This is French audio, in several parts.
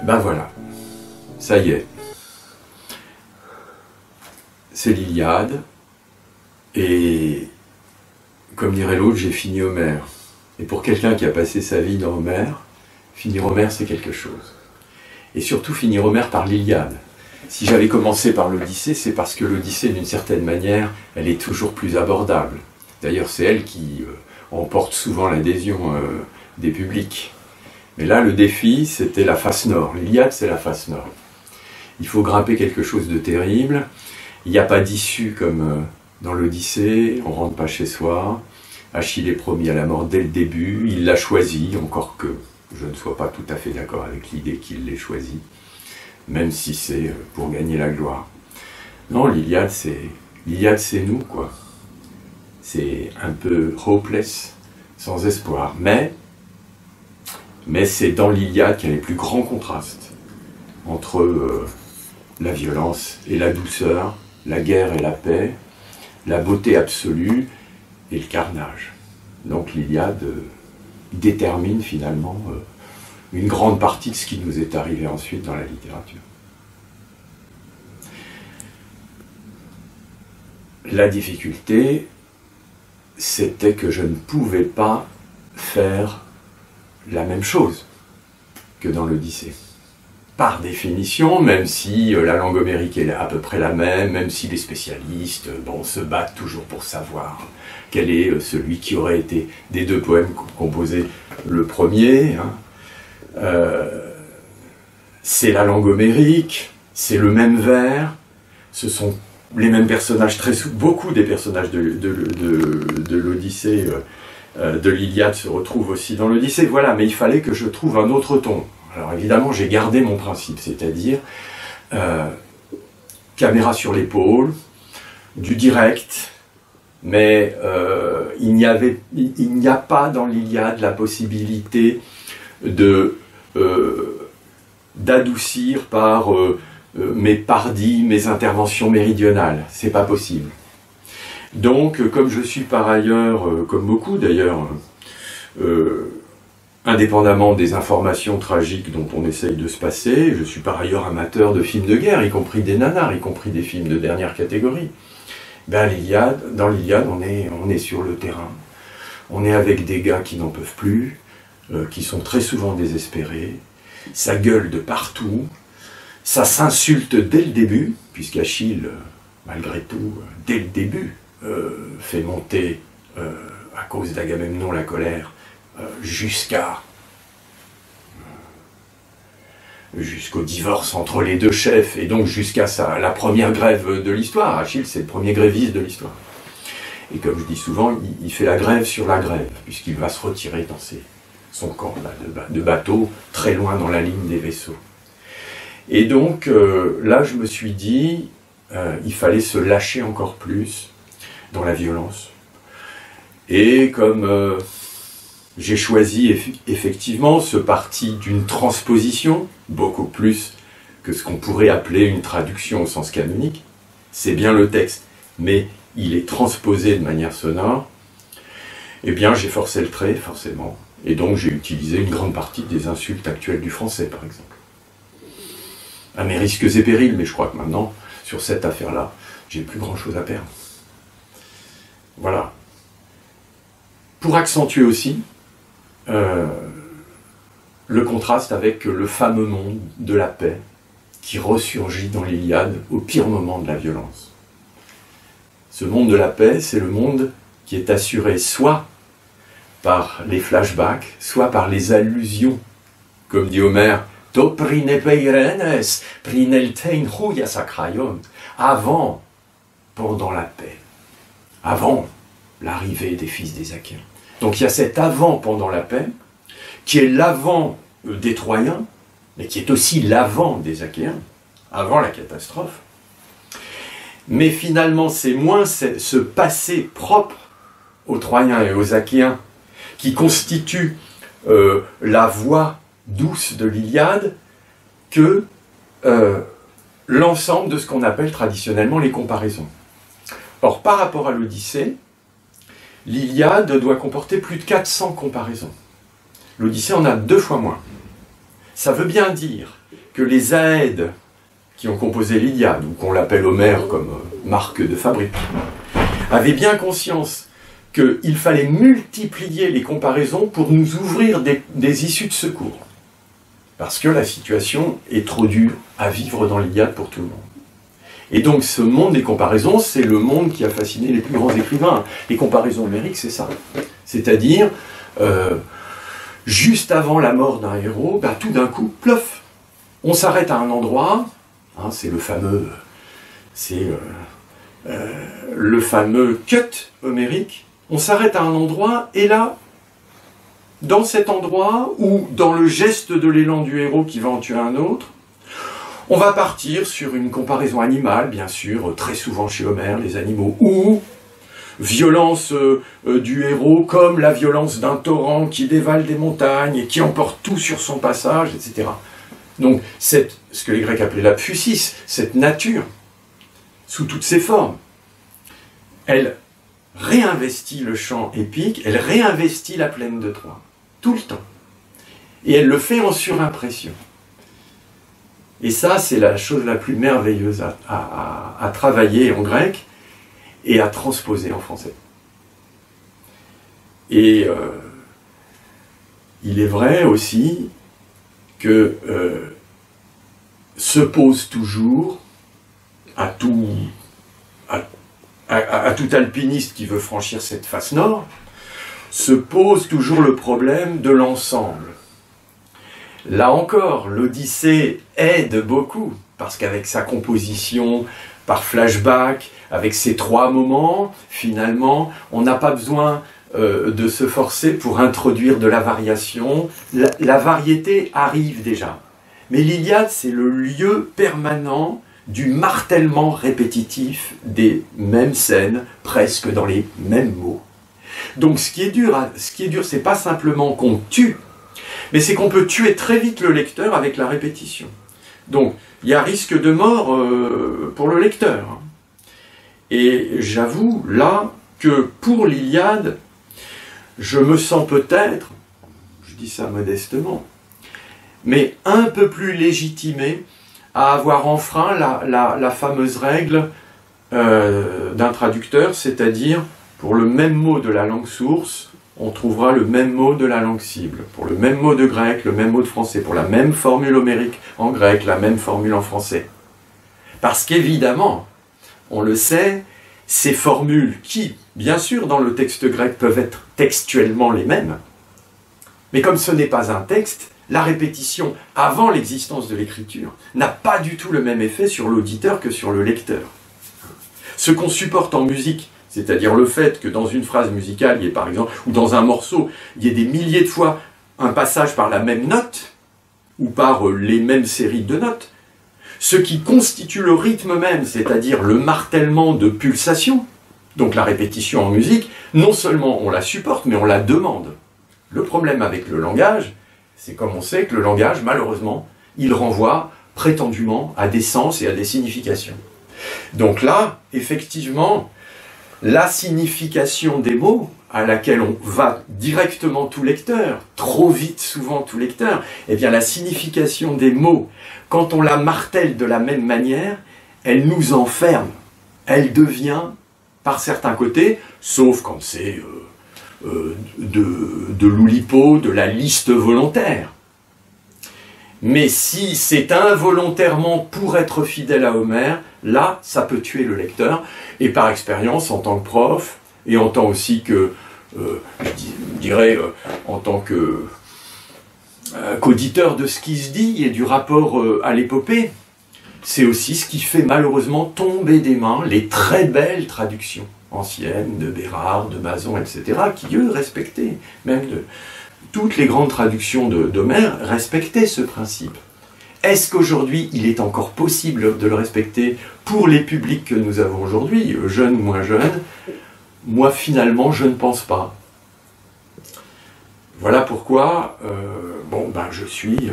Ben voilà, ça y est. C'est l'Iliade, et comme dirait l'autre, j'ai fini Homère. Et pour quelqu'un qui a passé sa vie dans Homère, finir Homère c'est quelque chose. Et surtout finir Homère par l'Iliade. Si j'avais commencé par l'Odyssée, c'est parce que l'Odyssée, d'une certaine manière, elle est toujours plus abordable. D'ailleurs, c'est elle qui emporte souvent l'adhésion des publics. Mais là, le défi, c'était la face nord. L'Iliade, c'est la face nord. Il faut grimper quelque chose de terrible. Il n'y a pas d'issue comme dans l'Odyssée. On ne rentre pas chez soi. Achille est promis à la mort dès le début. Il l'a choisi, encore que je ne sois pas tout à fait d'accord avec l'idée qu'il l'ait choisi, même si c'est pour gagner la gloire. Non, l'Iliade, c'est nous, quoi. C'est un peu hopeless, sans espoir. Mais c'est dans l'Iliade qu'il y a les plus grands contrastes entre la violence et la douceur, la guerre et la paix, la beauté absolue et le carnage. Donc l'Iliade détermine finalement une grande partie de ce qui nous est arrivé ensuite dans la littérature. La difficulté, c'était que je ne pouvais pas faire la même chose que dans l'Odyssée. Par définition, même si la langue homérique est à peu près la même si les spécialistes se battent toujours pour savoir quel est celui qui aurait été des deux poèmes composés le premier, c'est la langue homérique, c'est le même vers, ce sont les mêmes personnages, beaucoup des personnages de l'Odyssée, de l'Iliade se retrouvent aussi dans l'Odyssée, voilà, mais il fallait que je trouve un autre ton. Alors évidemment, j'ai gardé mon principe, c'est-à-dire caméra sur l'épaule, du direct, mais il n'y a pas dans l'Iliade la possibilité d'adoucir par mes pardis, mes interventions méridionales. C'est pas possible. Donc, comme je suis par ailleurs, comme beaucoup d'ailleurs, indépendamment des informations tragiques dont on essaye de se passer, je suis par ailleurs amateur de films de guerre, y compris des nanars, y compris des films de dernière catégorie. Ben, dans l'Iliade, on est sur le terrain. On est avec des gars qui n'en peuvent plus, qui sont très souvent désespérés. Ça gueule de partout. Ça s'insulte dès le début, puisqu'Achille, malgré tout, dès le début, fait monter, à cause d'Agamemnon, la colère, jusqu'au divorce entre les deux chefs, et donc jusqu'à la première grève de l'histoire. Achille, c'est le premier gréviste de l'histoire. Et comme je dis souvent, il fait la grève sur la grève, puisqu'il va se retirer dans son camp de bateau, très loin dans la ligne des vaisseaux. Et donc, là, je me suis dit, il fallait se lâcher encore plus dans la violence. Et comme j'ai choisi effectivement ce parti d'une transposition, beaucoup plus que ce qu'on pourrait appeler une traduction au sens canonique. C'est bien le texte, mais il est transposé de manière sonore. Eh bien, j'ai forcé le trait, forcément. Et donc, j'ai utilisé une grande partie des insultes actuelles du français, par exemple. À mes risques et périls, mais je crois que maintenant, sur cette affaire-là, j'ai plus grand-chose à perdre. Voilà. Pour accentuer aussi le contraste avec le fameux monde de la paix qui ressurgit dans l'Iliade au pire moment de la violence. Ce monde de la paix, c'est le monde qui est assuré soit par les flashbacks, soit par les allusions, comme dit Homère, To prine peirenes, prineltein huia sacraion, avant, pendant la paix, avant l'arrivée des fils des Achaéens. Donc il y a cet avant pendant la paix, qui est l'avant des Troyens, mais qui est aussi l'avant des Achéens, avant la catastrophe. Mais finalement, c'est moins ce passé propre aux Troyens et aux Achéens qui constitue la voie douce de l'Iliade que l'ensemble de ce qu'on appelle traditionnellement les comparaisons. Or, par rapport à l'Odyssée, l'Iliade doit comporter plus de 400 comparaisons. L'Odyssée en a 2 fois moins. Ça veut bien dire que les Aèdes qui ont composé l'Iliade, ou qu'on l'appelle Homère comme marque de fabrique, avaient bien conscience qu'il fallait multiplier les comparaisons pour nous ouvrir des issues de secours. Parce que la situation est trop dure à vivre dans l'Iliade pour tout le monde. Et donc ce monde des comparaisons, c'est le monde qui a fasciné les plus grands écrivains. Les comparaisons homériques, c'est ça. C'est-à-dire, juste avant la mort d'un héros, ben, tout d'un coup, plof, on s'arrête à un endroit, hein, c'est le fameux cut homérique, on s'arrête à un endroit, et là, dans cet endroit, ou dans le geste de l'élan du héros qui va en tuer un autre, on va partir sur une comparaison animale, bien sûr, très souvent chez Homère, les animaux, ou violence du héros comme la violence d'un torrent qui dévale des montagnes et qui emporte tout sur son passage, etc. Donc, ce que les Grecs appelaient la phusis, cette nature, sous toutes ses formes, elle réinvestit le chant épique, elle réinvestit la plaine de Troie, tout le temps. Et elle le fait en surimpression. Et ça, c'est la chose la plus merveilleuse à travailler en grec et à transposer en français. Et il est vrai aussi que se pose toujours à tout alpiniste qui veut franchir cette face nord, se pose toujours le problème de l'ensemble. Là encore, l'Odyssée aide beaucoup, parce qu'avec sa composition par flashback, avec ces 3 moments, finalement, on n'a pas besoin de se forcer pour introduire de la variation. La variété arrive déjà. Mais l'Iliade, c'est le lieu permanent du martèlement répétitif des mêmes scènes, presque dans les mêmes mots. Donc ce qui est dur, c'est pas simplement qu'on tue, mais c'est qu'on peut tuer très vite le lecteur avec la répétition. Donc, il y a risque de mort pour le lecteur. Et j'avoue, là, que pour l'Iliade, je me sens peut-être, je dis ça modestement, mais un peu plus légitimé à avoir enfreint la fameuse règle d'un traducteur, c'est-à-dire, pour le même mot de la langue source, on trouvera le même mot de la langue cible. Pour le même mot de grec, le même mot de français. Pour la même formule homérique en grec, la même formule en français. Parce qu'évidemment, on le sait, ces formules qui, bien sûr, dans le texte grec, peuvent être textuellement les mêmes, mais comme ce n'est pas un texte, la répétition avant l'existence de l'écriture n'a pas du tout le même effet sur l'auditeur que sur le lecteur. Ce qu'on supporte en musique, c'est-à-dire le fait que dans une phrase musicale, il y ait par exemple, ou dans un morceau, il y ait des milliers de fois un passage par la même note, ou par les mêmes séries de notes, ce qui constitue le rythme même, c'est-à-dire le martèlement de pulsations, donc la répétition en musique, non seulement on la supporte, mais on la demande. Le problème avec le langage, c'est comme on sait que le langage, malheureusement, il renvoie prétendument à des sens et à des significations. Donc là, effectivement, la signification des mots, à laquelle on va directement tout lecteur, trop vite souvent tout lecteur, eh bien la signification des mots, quand on la martèle de la même manière, elle nous enferme. Elle devient, par certains côtés, sauf quand c'est de l'oulipo, de la liste volontaire. Mais si c'est involontairement pour être fidèle à Homère, là, ça peut tuer le lecteur. Et par expérience, en tant que prof, et en tant aussi que, je dirais, en tant qu'auditeur de ce qui se dit et du rapport à l'épopée, c'est aussi ce qui fait malheureusement tomber des mains les très belles traductions anciennes de Bérard, de Mazon, etc., qui eux respectaient, même toutes les grandes traductions d'Homère respectaient ce principe. Est-ce qu'aujourd'hui, il est encore possible de le respecter pour les publics que nous avons aujourd'hui, jeunes ou moins jeunes? Moi, finalement, je ne pense pas. Voilà pourquoi, je suis...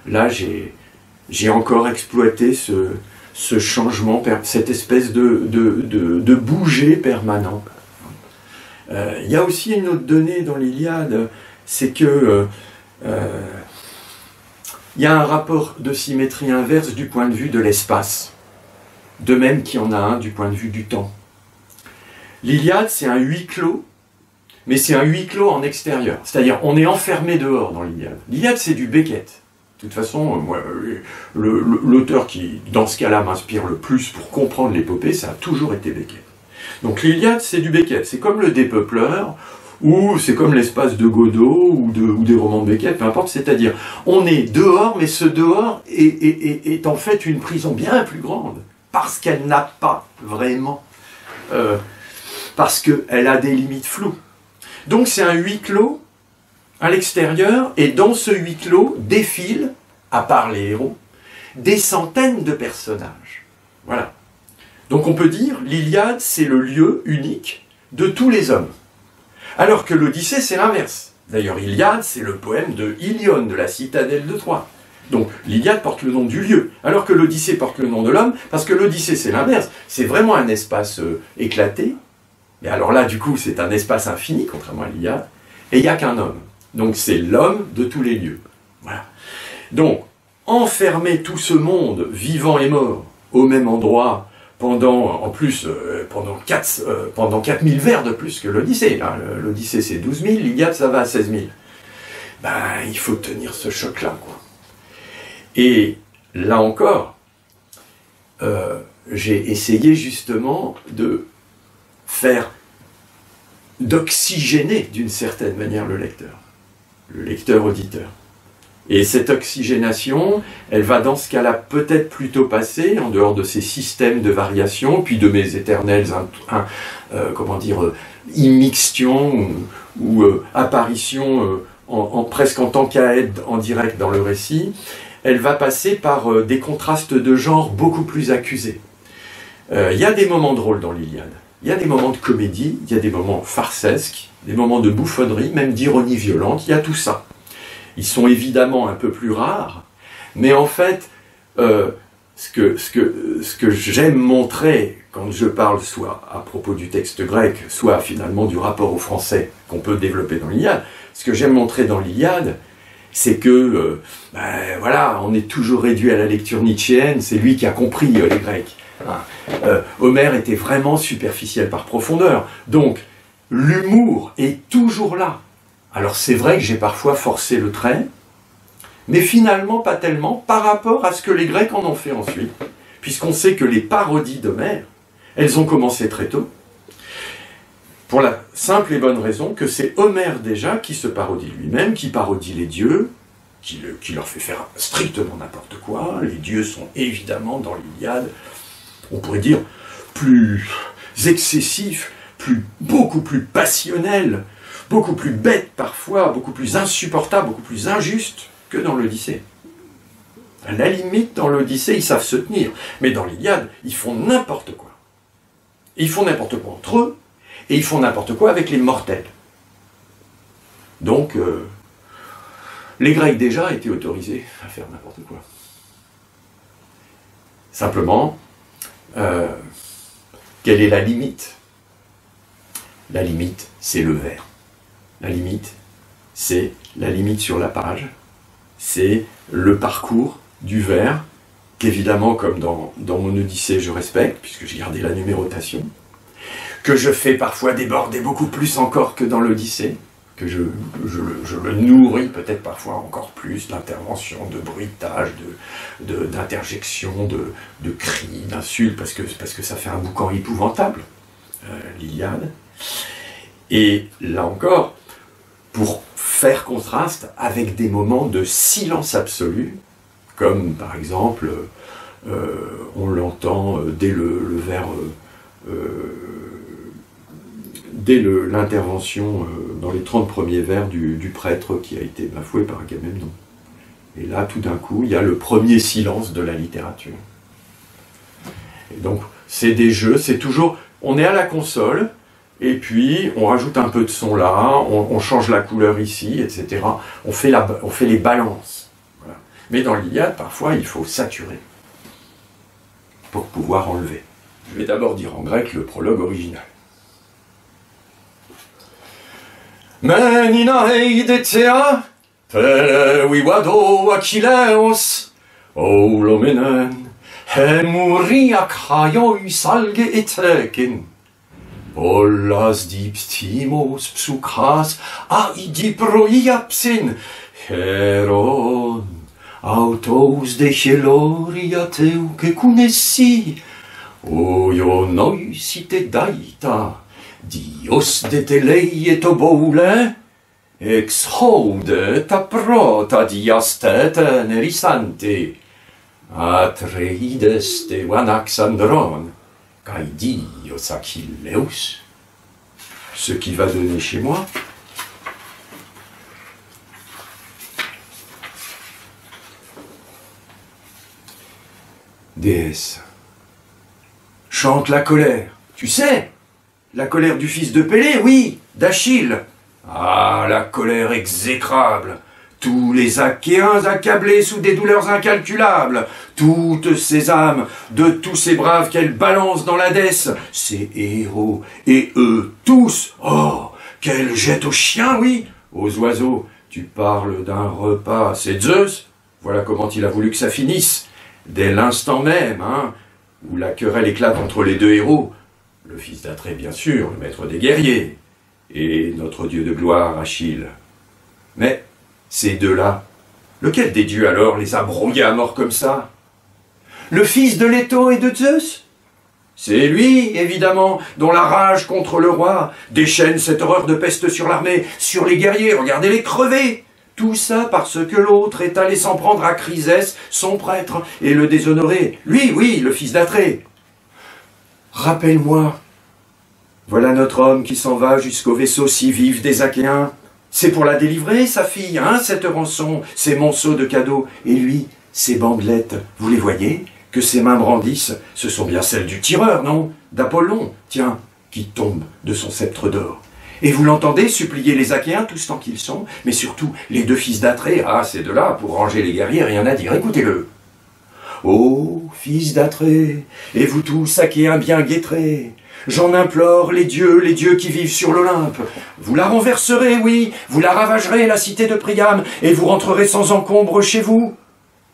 là, j'ai encore exploité ce changement, cette espèce de bouger permanent. Il y a aussi une autre donnée dans l'Iliade, c'est que il y a un rapport de symétrie inverse du point de vue de l'espace, de même qu'il y en a un du point de vue du temps. L'Iliade, c'est un huis clos, mais c'est un huis clos en extérieur. C'est-à-dire, on est enfermé dehors dans l'Iliade. L'Iliade, c'est du Beckett. De toute façon, moi, l'auteur qui, dans ce cas-là, m'inspire le plus pour comprendre l'épopée, ça a toujours été Beckett. Donc l'Iliade, c'est du Beckett. C'est comme le Dépeupleur, ou c'est comme l'espace de Godot, ou des romans de Beckett, peu importe. C'est-à-dire, on est dehors, mais ce dehors est en fait une prison bien plus grande, parce qu'elle n'a pas vraiment... parce qu'elle a des limites floues. Donc c'est un huis clos à l'extérieur, et dans ce huis clos défilent, à part les héros, des centaines de personnages. Voilà. Donc on peut dire, l'Iliade, c'est le lieu unique de tous les hommes. Alors que l'Odyssée, c'est l'inverse. D'ailleurs, Iliade, c'est le poème de Ilione, de la citadelle de Troie. Donc l'Iliade porte le nom du lieu, alors que l'Odyssée porte le nom de l'homme, parce que l'Odyssée, c'est l'inverse. C'est vraiment un espace éclaté. Et alors là, du coup, c'est un espace infini, contrairement à l'Iliade, et il n'y a qu'un homme. Donc c'est l'homme de tous les lieux. Voilà. Donc, enfermer tout ce monde, vivant et mort, au même endroit, pendant 4000 vers de plus que l'Odyssée. L'Odyssée, c'est 12 000, l'Iliade, ça va à 16 000. Ben, il faut tenir ce choc-là, quoi. Et là encore, j'ai essayé justement d'oxygéner d'une certaine manière le lecteur-auditeur. Et cette oxygénation, elle va dans ce cas-là peut-être plutôt passer, en dehors de ces systèmes de variation, puis de mes éternelles immixtions ou apparitions presque en tant qu'aide en direct dans le récit, elle va passer par des contrastes de genre beaucoup plus accusés. Il y a des moments drôles dans l'Iliade. Il y a des moments de comédie, il y a des moments farcesques, des moments de bouffonnerie, même d'ironie violente, il y a tout ça. Ils sont évidemment un peu plus rares, mais en fait, ce que j'aime montrer quand je parle soit à propos du texte grec, soit finalement du rapport au français qu'on peut développer dans l'Iliade, ce que j'aime montrer dans l'Iliade, c'est que, voilà, on est toujours réduit à la lecture nietzschéenne, c'est lui qui a compris les Grecs. Homère était vraiment superficiel par profondeur. Donc, l'humour est toujours là. Alors c'est vrai que j'ai parfois forcé le trait, mais finalement pas tellement par rapport à ce que les Grecs en ont fait ensuite, puisqu'on sait que les parodies d'Homère, elles ont commencé très tôt, pour la simple et bonne raison que c'est Homère déjà qui se parodie lui-même, qui parodie les dieux, qui leur fait faire strictement n'importe quoi. Les dieux sont évidemment dans l'Iliade, on pourrait dire, plus excessifs, beaucoup plus passionnels, beaucoup plus bêtes parfois, beaucoup plus insupportables, beaucoup plus injustes que dans l'Odyssée. À la limite, dans l'Odyssée, ils savent se tenir, mais dans l'Iliade, ils font n'importe quoi. Ils font n'importe quoi entre eux, et ils font n'importe quoi avec les mortels. Donc, les Grecs déjà étaient autorisés à faire n'importe quoi. Simplement, quelle est la limite? La limite, c'est le vers. La limite, c'est la limite sur la page. C'est le parcours du vers, qu'évidemment, comme dans mon Odyssée, je respecte, puisque j'ai gardé la numérotation, que je fais parfois déborder beaucoup plus encore que dans l'Odyssée, que je le nourris peut-être parfois encore plus d'interventions, de bruitages, d'interjections, de cris, d'insultes, parce que ça fait un boucan épouvantable, l'Iliade. Et là encore, pour faire contraste avec des moments de silence absolu, comme par exemple, on l'entend dès le vers... dès l'intervention dans les 30 premiers vers du prêtre qui a été bafoué par Agamemnon. Et là, tout d'un coup, il y a le premier silence de la littérature. Et donc, c'est des jeux, c'est toujours... On est à la console, et puis on rajoute un peu de son là, on change la couleur ici, etc. On fait les balances. Voilà. Mais dans l'Iliade, parfois, il faut saturer pour pouvoir enlever. Je vais d'abord dire en grec le prologue original. Menina heidetsea, Pele wiwado Achilleus, Olominen, Hemuri Achaioi salge etekin, Pollas diptimos psukas aidiproiapsin, Heron, autos de cheloria teu que cunessi, Oio noi site daita, Dios de teleie toboule, Ex hode ta prota diastete nerisante, Atreides de Wanaxandron, Kai Dios Achilleus. Ce qui va donner chez moi. Déesse, chante la colère, tu sais, la colère du fils de Pélée, oui, d'Achille. Ah, la colère exécrable, tous les Achéens accablés sous des douleurs incalculables, toutes ces âmes de tous ces braves qu'elle balance dans l'Hadès, ces héros, et eux tous, oh, qu'elle jette aux chiens, oui, aux oiseaux. Tu parles d'un repas, c'est Zeus, voilà comment il a voulu que ça finisse, dès l'instant même, hein, où la querelle éclate entre les deux héros, le fils d'Atrée bien sûr, le maître des guerriers, et notre dieu de gloire, Achille. Mais ces deux-là, lequel des dieux alors les a brouillés à mort comme ça? Le fils de Leto et de Zeus? C'est lui, évidemment, dont la rage contre le roi déchaîne cette horreur de peste sur l'armée, sur les guerriers, regardez-les crever. Tout ça parce que l'autre est allé s'en prendre à Chrysès, son prêtre, et le déshonorer. Lui, oui, le fils d'Atrée. Rappelle-moi, voilà notre homme qui s'en va jusqu'au vaisseau si vif des Achéens. C'est pour la délivrer, sa fille, hein, cette rançon, ces monceaux de cadeaux. Et lui, ses bandelettes, vous les voyez? Que ses mains brandissent, ce sont bien celles du tireur, non? D'Apollon, tiens, qui tombe de son sceptre d'or. Et vous l'entendez supplier les Achéens, tous tant qu'ils sont, mais surtout les deux fils d'Atrée, ah, ces deux-là, pour ranger les guerriers, rien à dire, écoutez-le. Ô fils d'Atrée, et vous tous Achéens bien guettrés, j'en implore les dieux qui vivent sur l'Olympe. Vous la renverserez, oui, vous la ravagerez, la cité de Priam, et vous rentrerez sans encombre chez vous.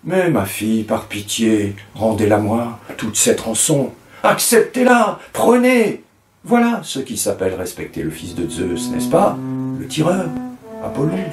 Mais ma fille, par pitié, rendez-la-moi, toute cette rançon. Acceptez-la, prenez. Voilà ce qui s'appelle respecter le fils de Zeus, n'est-ce pas? Le tireur, Apollon.